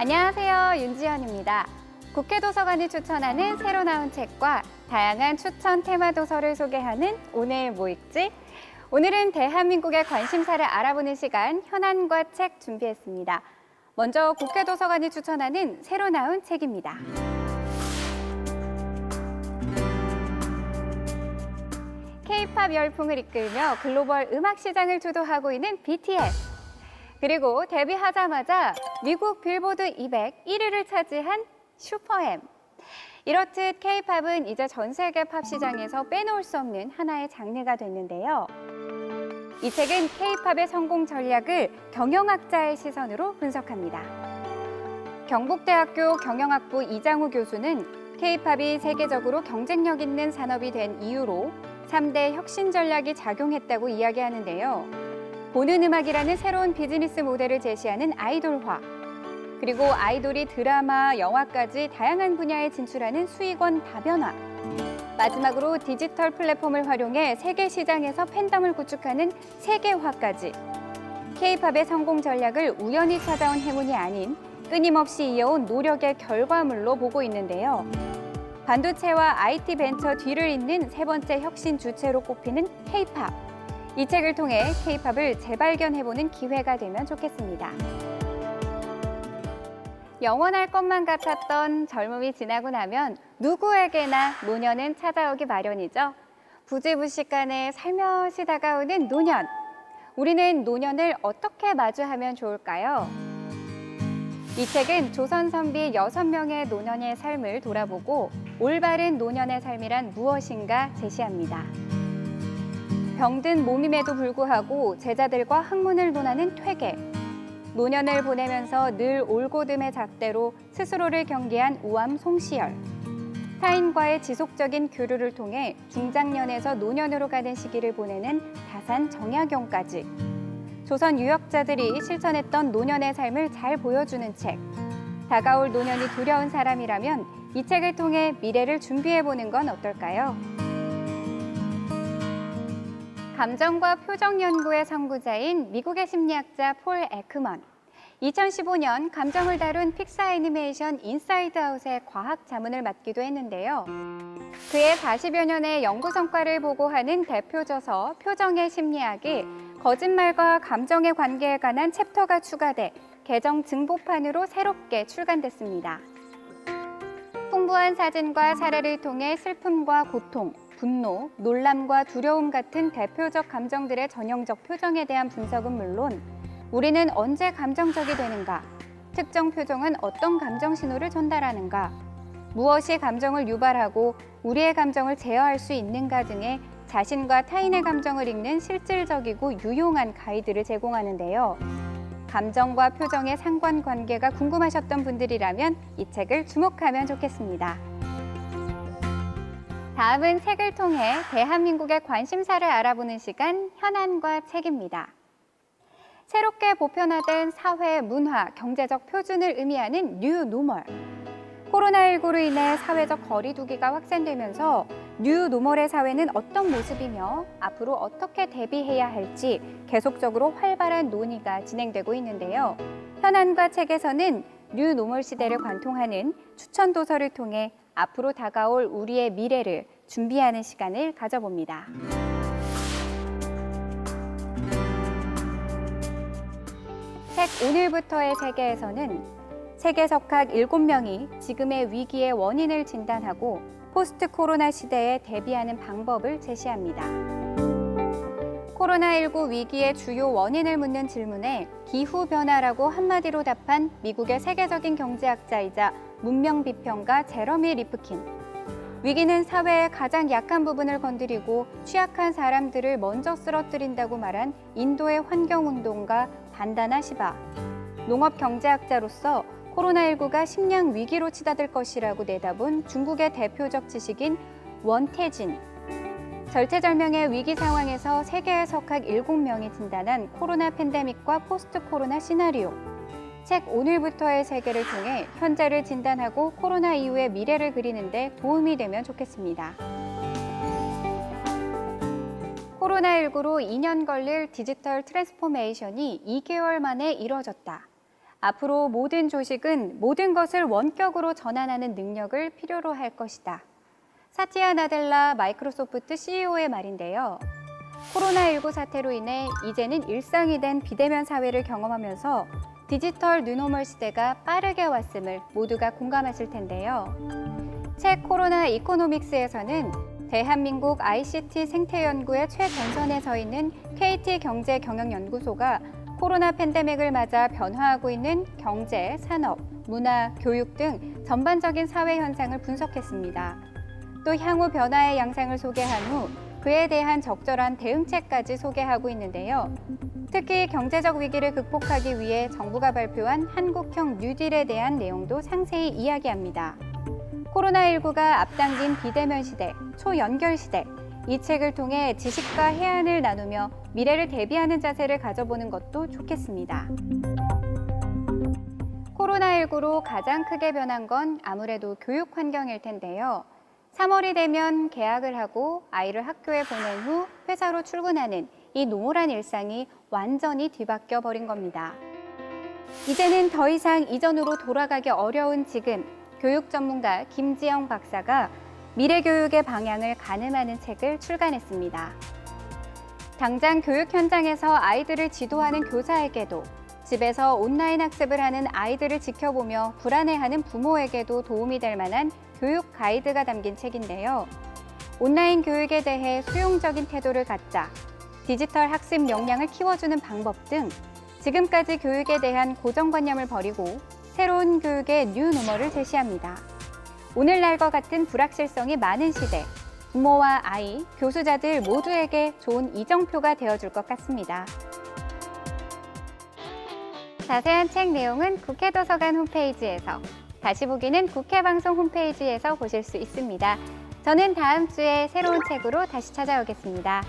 안녕하세요. 윤지연입니다. 국회 도서관이 추천하는 새로 나온 책과 다양한 추천 테마 도서를 소개하는 오늘 뭐 읽지? 오늘은 대한민국의 관심사를 알아보는 시간 현안과 책 준비했습니다. 먼저 국회 도서관이 추천하는 새로 나온 책입니다. K-팝 열풍을 이끌며 글로벌 음악 시장을 주도하고 있는 BTS. 그리고 데뷔하자마자 미국 빌보드 200 1위를 차지한 슈퍼엠. 이렇듯 K-팝은 이제 전 세계 팝 시장에서 빼놓을 수 없는 하나의 장르가 됐는데요. 이 책은 K-팝의 성공 전략을 경영학자의 시선으로 분석합니다. 경북대학교 경영학부 이장우 교수는 K-팝이 세계적으로 경쟁력 있는 산업이 된 이유로 3대 혁신 전략이 작용했다고 이야기하는데요. 보는 음악이라는 새로운 비즈니스 모델을 제시하는 아이돌화, 그리고 아이돌이 드라마, 영화까지 다양한 분야에 진출하는 수익원 다변화, 마지막으로 디지털 플랫폼을 활용해 세계 시장에서 팬덤을 구축하는 세계화까지 K-팝의 성공 전략을 우연히 찾아온 행운이 아닌 끊임없이 이어온 노력의 결과물로 보고 있는데요. 반도체와 IT 벤처 뒤를 잇는 세 번째 혁신 주체로 꼽히는 K-팝. 이 책을 통해 K-팝을 재발견해보는 기회가 되면 좋겠습니다. 영원할 것만 같았던 젊음이 지나고 나면 누구에게나 노년은 찾아오기 마련이죠. 부지부식간에 살며시 다가오는 노년. 우리는 노년을 어떻게 마주하면 좋을까요? 이 책은 조선 선비 6명의 노년의 삶을 돌아보고 올바른 노년의 삶이란 무엇인가 제시합니다. 병든 몸임에도 불구하고 제자들과 학문을 논하는 퇴계. 노년을 보내면서 늘 올고듬의 잣대로 스스로를 경계한 우암 송시열. 타인과의 지속적인 교류를 통해 중장년에서 노년으로 가는 시기를 보내는 다산 정약용까지. 조선 유역자들이 실천했던 노년의 삶을 잘 보여주는 책. 다가올 노년이 두려운 사람이라면 이 책을 통해 미래를 준비해보는 건 어떨까요? 감정과 표정 연구의 선구자인 미국의 심리학자 폴 에크먼. 2015년 감정을 다룬 픽사 애니메이션 인사이드 아웃의 과학 자문을 맡기도 했는데요. 그의 40여 년의 연구 성과를 보고하는 대표 저서 표정의 심리학이 거짓말과 감정의 관계에 관한 챕터가 추가돼 개정 증보판으로 새롭게 출간됐습니다. 풍부한 사진과 사례를 통해 슬픔과 고통, 분노, 놀람과 두려움 같은 대표적 감정들의 전형적 표정에 대한 분석은 물론 우리는 언제 감정적이 되는가, 특정 표정은 어떤 감정 신호를 전달하는가, 무엇이 감정을 유발하고 우리의 감정을 제어할 수 있는가 등의 자신과 타인의 감정을 읽는 실질적이고 유용한 가이드를 제공하는데요. 감정과 표정의 상관관계가 궁금하셨던 분들이라면 이 책을 주목하면 좋겠습니다. 다음은 책을 통해 대한민국의 관심사를 알아보는 시간 현안과 책입니다. 새롭게 보편화된 사회, 문화, 경제적 표준을 의미하는 뉴 노멀. 코로나19로 인해 사회적 거리두기가 확산되면서 뉴 노멀의 사회는 어떤 모습이며 앞으로 어떻게 대비해야 할지 계속적으로 활발한 논의가 진행되고 있는데요. 현안과 책에서는 뉴 노멀 시대를 관통하는 추천 도서를 통해 앞으로 다가올 우리의 미래를 준비하는 시간을 가져봅니다. 책 오늘부터의 세계에서는 세계석학 7명이 지금의 위기의 원인을 진단하고 포스트 코로나 시대에 대비하는 방법을 제시합니다. 코로나19 위기의 주요 원인을 묻는 질문에 기후변화라고 한마디로 답한 미국의 세계적인 경제학자이자 문명비평가 제러미 리프킨. 위기는 사회의 가장 약한 부분을 건드리고 취약한 사람들을 먼저 쓰러뜨린다고 말한 인도의 환경운동가 반다나 시바. 농업경제학자로서 코로나19가 식량 위기로 치닫을 것이라고 내다본 중국의 대표적 지식인 원태진. 절체절명의 위기 상황에서 세계의 석학 7명이 진단한 코로나 팬데믹과 포스트 코로나 시나리오. 책 오늘부터의 세계를 통해 현재를 진단하고 코로나 이후의 미래를 그리는 데 도움이 되면 좋겠습니다. 코로나19로 2년 걸릴 디지털 트랜스포메이션이 2개월 만에 이뤄졌다. 앞으로 모든 조직은 모든 것을 원격으로 전환하는 능력을 필요로 할 것이다. 사티아 나델라 마이크로소프트 CEO의 말인데요. 코로나19 사태로 인해 이제는 일상이 된 비대면 사회를 경험하면서 디지털 뉴노멀 시대가 빠르게 왔음을 모두가 공감하실 텐데요. 책 코로나 이코노믹스에서는 대한민국 ICT 생태연구의 최전선에 서 있는 KT경제경영연구소가 코로나 팬데믹을 맞아 변화하고 있는 경제, 산업, 문화, 교육 등 전반적인 사회 현상을 분석했습니다. 또 향후 변화의 양상을 소개한 후 그에 대한 적절한 대응책까지 소개하고 있는데요. 특히 경제적 위기를 극복하기 위해 정부가 발표한 한국형 뉴딜에 대한 내용도 상세히 이야기합니다. 코로나19가 앞당긴 비대면 시대, 초연결 시대, 이 책을 통해 지식과 해안을 나누며 미래를 대비하는 자세를 가져보는 것도 좋겠습니다. 코로나19로 가장 크게 변한 건 아무래도 교육 환경일 텐데요. 3월이 되면 개학을 하고 아이를 학교에 보낸 후 회사로 출근하는 이 노멀한 일상이 완전히 뒤바뀌어 버린 겁니다. 이제는 더 이상 이전으로 돌아가기 어려운 지금, 교육 전문가 김지영 박사가 미래 교육의 방향을 가늠하는 책을 출간했습니다. 당장 교육 현장에서 아이들을 지도하는 교사에게도, 집에서 온라인 학습을 하는 아이들을 지켜보며 불안해하는 부모에게도 도움이 될 만한 교육 가이드가 담긴 책인데요. 온라인 교육에 대해 수용적인 태도를 갖자, 디지털 학습 역량을 키워주는 방법 등 지금까지 교육에 대한 고정관념을 버리고 새로운 교육의 뉴노멀을 제시합니다. 오늘날과 같은 불확실성이 많은 시대, 부모와 아이, 교수자들 모두에게 좋은 이정표가 되어줄 것 같습니다. 자세한 책 내용은 국회도서관 홈페이지에서, 다시 보기는 국회방송 홈페이지에서 보실 수 있습니다. 저는 다음 주에 새로운 책으로 다시 찾아오겠습니다.